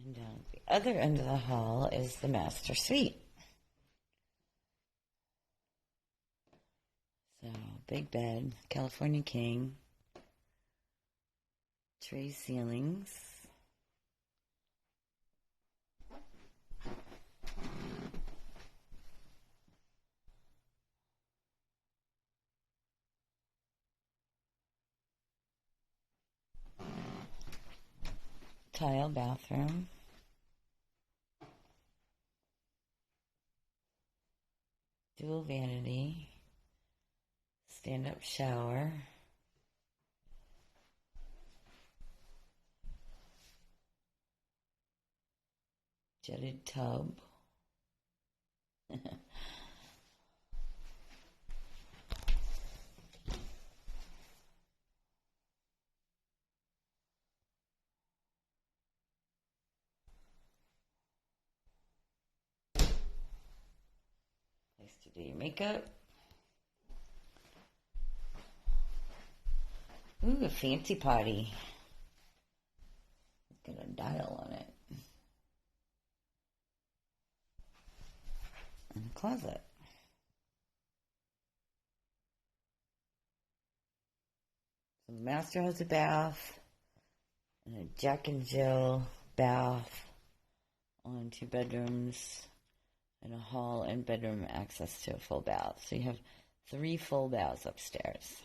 And down at the other end of the hall is the master suite. So, big bed, California king, tray ceilings. Tile bathroom. Dual vanity. Stand-up shower. Jetted tub. Place to do your makeup. Ooh, a fancy potty. It's got a dial on it. And a closet. So the master has a bath and a Jack and Jill bath on 2 bedrooms and a hall and bedroom access to a full bath. So you have 3 full baths upstairs.